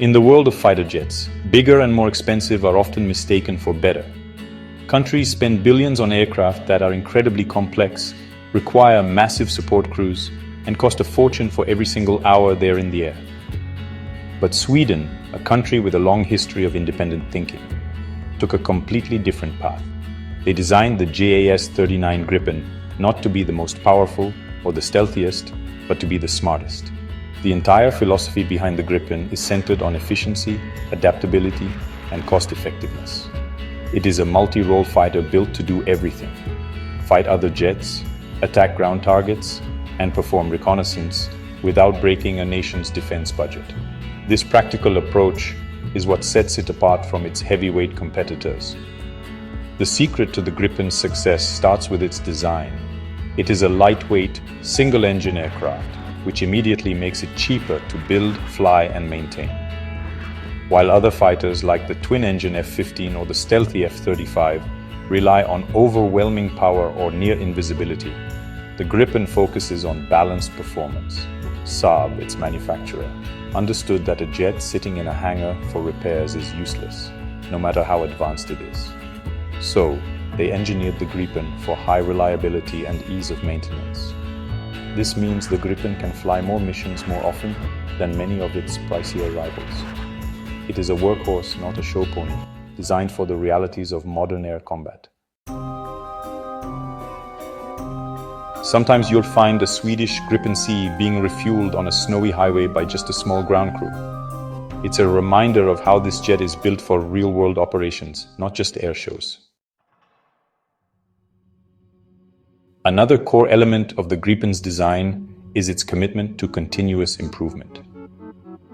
In the world of fighter jets, bigger and more expensive are often mistaken for better. Countries spend billions on aircraft that are incredibly complex, require massive support crews, and cost a fortune for every single hour they're in the air. But Sweden, a country with a long history of independent thinking, took a completely different path. They designed the JAS 39 Gripen not to be the most powerful or the stealthiest, but to be the smartest. The entire philosophy behind the Gripen is centered on efficiency, adaptability, and cost-effectiveness. It is a multi-role fighter built to do everything: fight other jets, attack ground targets, and perform reconnaissance without breaking a nation's defense budget. This practical approach is what sets it apart from its heavyweight competitors. The secret to the Gripen's success starts with its design. It is a lightweight, single-engine aircraft, which immediately makes it cheaper to build, fly, and maintain. While other fighters like the twin-engine F-15 or the stealthy F-35 rely on overwhelming power or near invisibility, the Gripen focuses on balanced performance. Saab, its manufacturer, understood that a jet sitting in a hangar for repairs is useless, no matter how advanced it is. So, they engineered the Gripen for high reliability and ease of maintenance. This means the Gripen can fly more missions more often than many of its pricier rivals. It is a workhorse, not a show pony, designed for the realities of modern air combat. Sometimes you'll find a Swedish Gripen C being refueled on a snowy highway by just a small ground crew. It's a reminder of how this jet is built for real-world operations, not just air shows. Another core element of the Gripen's design is its commitment to continuous improvement.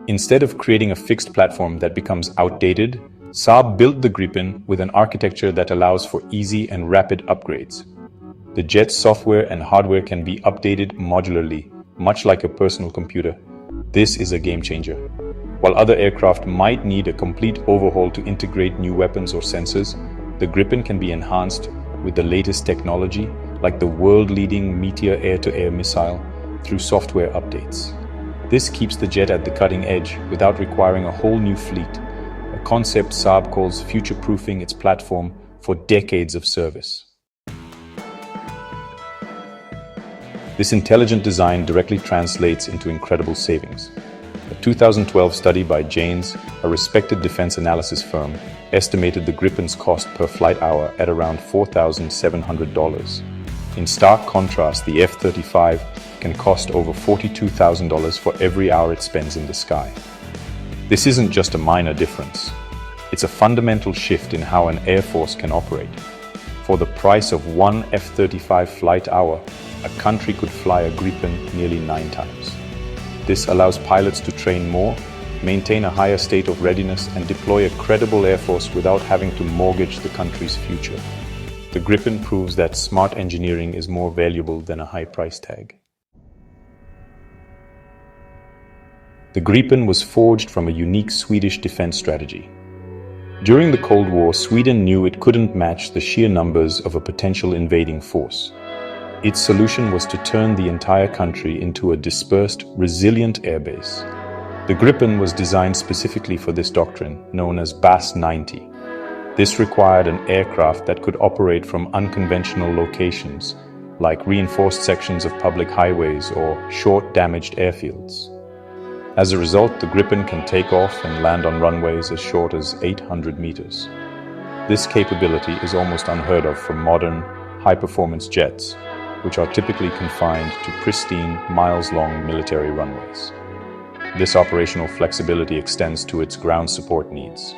Instead of creating a fixed platform that becomes outdated, Saab built the Gripen with an architecture that allows for easy and rapid upgrades. The jet's software and hardware can be updated modularly, much like a personal computer. This is a game changer. While other aircraft might need a complete overhaul to integrate new weapons or sensors, the Gripen can be enhanced with the latest technology, like the world-leading Meteor air-to-air missile, through software updates. This keeps the jet at the cutting edge without requiring a whole new fleet, a concept Saab calls future-proofing its platform for decades of service. This intelligent design directly translates into incredible savings. A 2012 study by Janes, a respected defense analysis firm, estimated the Gripen's cost per flight hour at around $4,700. In stark contrast, the F-35 can cost over $42,000 for every hour it spends in the sky. This isn't just a minor difference. It's a fundamental shift in how an air force can operate. For the price of one F-35 flight hour, a country could fly a Gripen nearly 9 times. This allows pilots to train more, maintain a higher state of readiness, and deploy a credible air force without having to mortgage the country's future. The Gripen proves that smart engineering is more valuable than a high price tag. The Gripen was forged from a unique Swedish defense strategy. During the Cold War, Sweden knew it couldn't match the sheer numbers of a potential invading force. Its solution was to turn the entire country into a dispersed, resilient airbase. The Gripen was designed specifically for this doctrine, known as BAS 90. This required an aircraft that could operate from unconventional locations, like reinforced sections of public highways or short, damaged airfields. As a result, the Gripen can take off and land on runways as short as 800 meters. This capability is almost unheard of for modern, high-performance jets, which are typically confined to pristine, miles-long military runways. This operational flexibility extends to its ground support needs.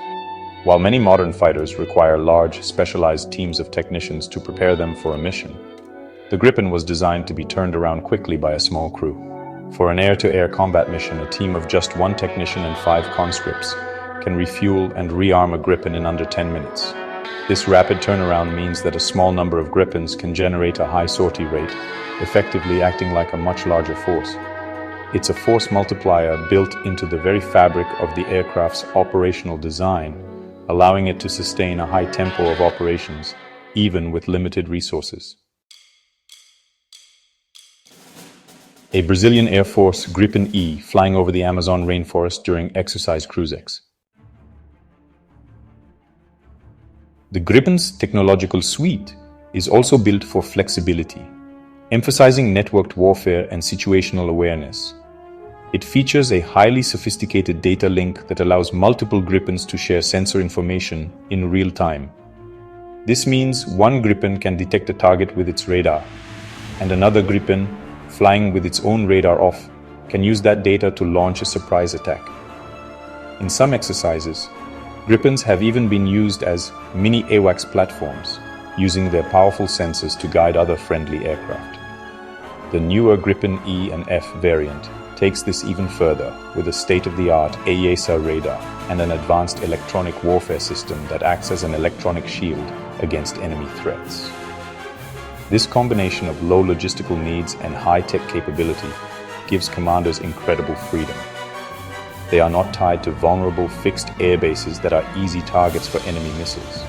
While many modern fighters require large, specialized teams of technicians to prepare them for a mission, the Gripen was designed to be turned around quickly by a small crew. For an air-to-air combat mission, a team of just 1 technician and 5 conscripts can refuel and rearm a Gripen in under 10 minutes. This rapid turnaround means that a small number of Gripens can generate a high sortie rate, effectively acting like a much larger force. It's a force multiplier built into the very fabric of the aircraft's operational design, allowing it to sustain a high tempo of operations, even with limited resources. A Brazilian Air Force Gripen E flying over the Amazon rainforest during exercise cruise. The Gripen's technological suite is also built for flexibility, emphasizing networked warfare and situational awareness. It features a highly sophisticated data link that allows multiple Gripens to share sensor information in real time. This means one Gripen can detect a target with its radar, and another Gripen, flying with its own radar off, can use that data to launch a surprise attack. In some exercises, Gripens have even been used as mini AWACS platforms, using their powerful sensors to guide other friendly aircraft. The newer Gripen E and F variant takes this even further with a state-of-the-art AESA radar and an advanced electronic warfare system that acts as an electronic shield against enemy threats. This combination of low logistical needs and high-tech capability gives commanders incredible freedom. They are not tied to vulnerable fixed air bases that are easy targets for enemy missiles.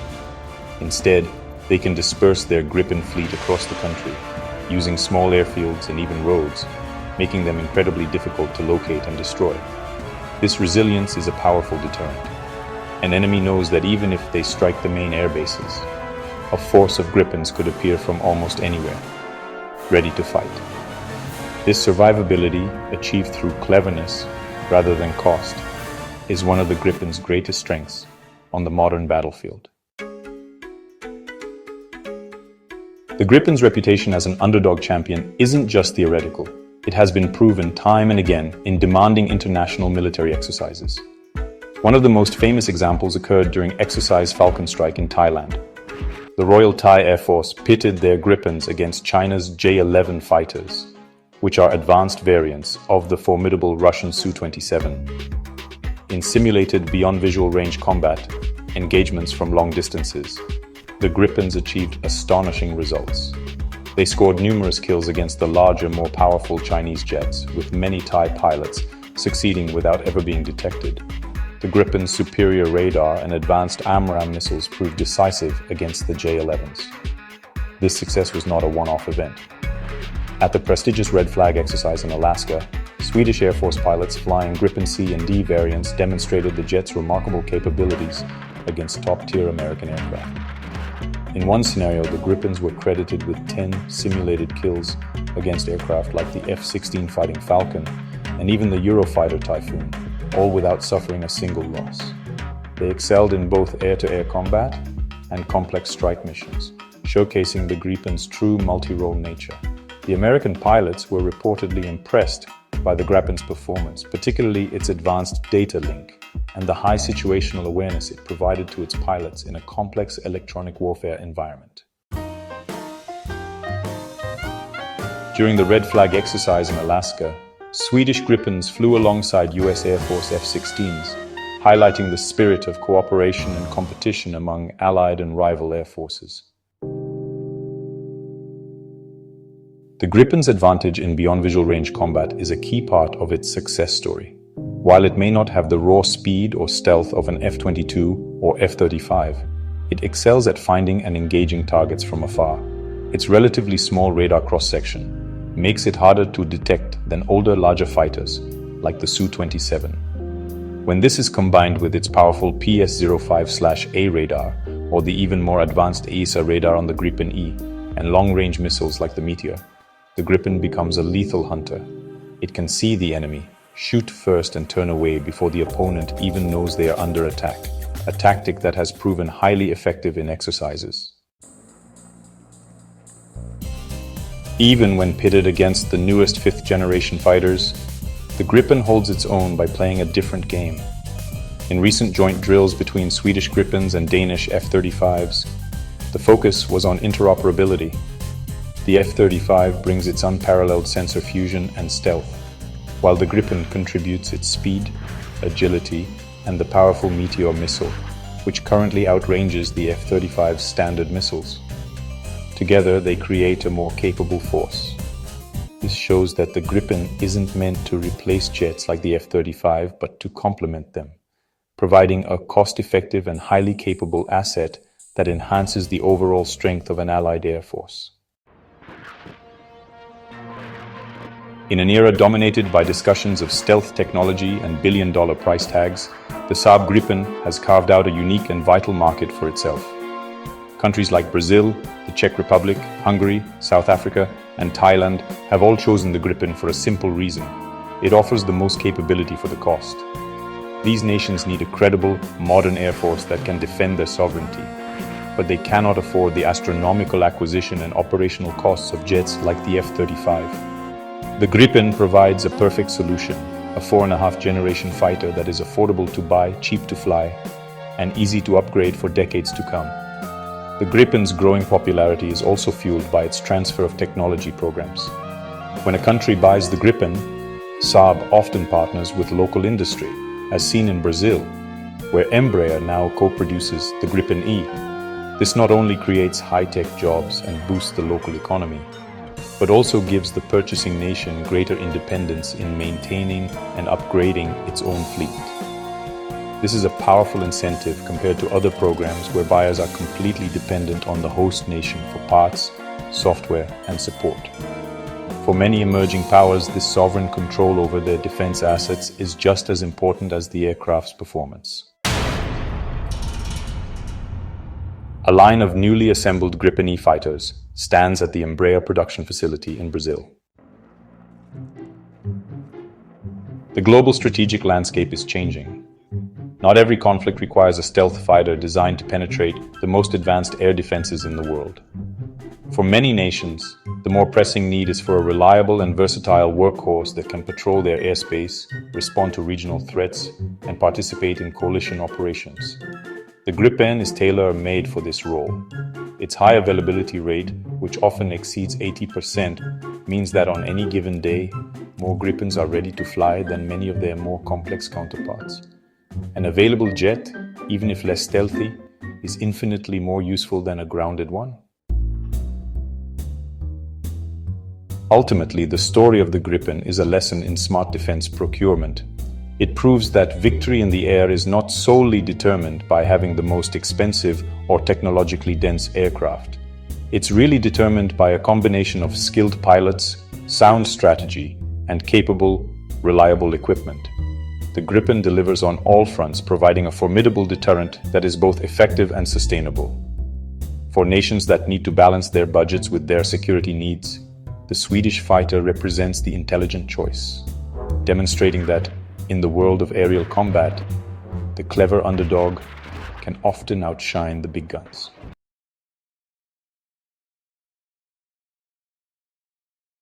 Instead, they can disperse their Gripen fleet across the country, using small airfields and even roads, making them incredibly difficult to locate and destroy. This resilience is a powerful deterrent. An enemy knows that even if they strike the main air bases, a force of Gripens could appear from almost anywhere, ready to fight. This survivability, achieved through cleverness rather than cost, is one of the Gripen's greatest strengths on the modern battlefield. The Gripen's reputation as an underdog champion isn't just theoretical. It has been proven time and again in demanding international military exercises. One of the most famous examples occurred during Exercise FALCON strike in Thailand. The Royal Thai Air Force pitted their Gripens against China's J-11 fighters, which are advanced variants of the formidable Russian Su-27. In simulated beyond visual range combat engagements from long distances, the Gripens achieved astonishing results. They scored numerous kills against the larger, more powerful Chinese jets, with many Thai pilots succeeding without ever being detected. The Gripen's superior radar and advanced AMRAAM missiles proved decisive against the J-11s. This success was not a one-off event. At the prestigious Red Flag exercise in Alaska, Swedish Air Force pilots flying Gripen C and D variants demonstrated the jet's remarkable capabilities against top-tier American aircraft. In one scenario, the Gripens were credited with 10 simulated kills against aircraft like the F-16 fighting Falcon and even the Eurofighter Typhoon, all without suffering a single loss. They excelled in both air-to-air combat and complex strike missions, showcasing the Gripen's true multi-role nature. The American pilots were reportedly impressed by the Gripen's performance, particularly its advanced data link and the high situational awareness it provided to its pilots in a complex electronic warfare environment. During the Red Flag exercise in Alaska, Swedish Gripens flew alongside US Air Force F-16s, highlighting the spirit of cooperation and competition among allied and rival air forces. The Gripen's advantage in beyond visual range combat is a key part of its success story. While it may not have the raw speed or stealth of an F-22 or F-35, it excels at finding and engaging targets from afar. Its relatively small radar cross-section makes it harder to detect than older, larger fighters, like the Su-27. When this is combined with its powerful PS-05/A radar, or the even more advanced AESA radar on the Gripen E, and long-range missiles like the Meteor, the Gripen becomes a lethal hunter. It can see the enemy, shoot first and turn away before the opponent even knows they are under attack, a tactic that has proven highly effective in exercises. Even when pitted against the newest fifth-generation fighters, the Gripen holds its own by playing a different game. In recent joint drills between Swedish Gripens and Danish F-35s, the focus was on interoperability. The F-35 brings its unparalleled sensor fusion and stealth, while the Gripen contributes its speed, agility, and the powerful Meteor missile, which currently outranges the F-35's standard missiles. Together, they create a more capable force. This shows that the Gripen isn't meant to replace jets like the F-35, but to complement them, providing a cost-effective and highly capable asset that enhances the overall strength of an allied air force. In an era dominated by discussions of stealth technology and billion-dollar price tags, the Saab Gripen has carved out a unique and vital market for itself. Countries like Brazil, the Czech Republic, Hungary, South Africa, and Thailand have all chosen the Gripen for a simple reason. It offers the most capability for the cost. These nations need a credible, modern air force that can defend their sovereignty, but they cannot afford the astronomical acquisition and operational costs of jets like the F-35. The Gripen provides a perfect solution, a 4.5-generation fighter that is affordable to buy, cheap to fly, and easy to upgrade for decades to come. The Gripen's growing popularity is also fueled by its transfer of technology programs. When a country buys the Gripen, Saab often partners with local industry, as seen in Brazil, where Embraer now co-produces the Gripen E. This not only creates high-tech jobs and boosts the local economy, but also gives the purchasing nation greater independence in maintaining and upgrading its own fleet. This is a powerful incentive compared to other programs where buyers are completely dependent on the host nation for parts, software, and support. For many emerging powers, this sovereign control over their defense assets is just as important as the aircraft's performance. A line of newly assembled Gripen E fighters stands at the Embraer production facility in Brazil. The global strategic landscape is changing. Not every conflict requires a stealth fighter designed to penetrate the most advanced air defenses in the world. For many nations, the more pressing need is for a reliable and versatile workhorse that can patrol their airspace, respond to regional threats, and participate in coalition operations. The Gripen is tailor-made for this role. Its high availability rate, which often exceeds 80%, means that on any given day, more Gripens are ready to fly than many of their more complex counterparts. An available jet, even if less stealthy, is infinitely more useful than a grounded one. Ultimately, the story of the Gripen is a lesson in smart defense procurement. It proves that victory in the air is not solely determined by having the most expensive or technologically dense aircraft. It's really determined by a combination of skilled pilots, sound strategy, and capable, reliable equipment. The Gripen delivers on all fronts, providing a formidable deterrent that is both effective and sustainable. For nations that need to balance their budgets with their security needs, the Swedish fighter represents the intelligent choice, demonstrating that in the world of aerial combat, the clever underdog can often outshine the big guns.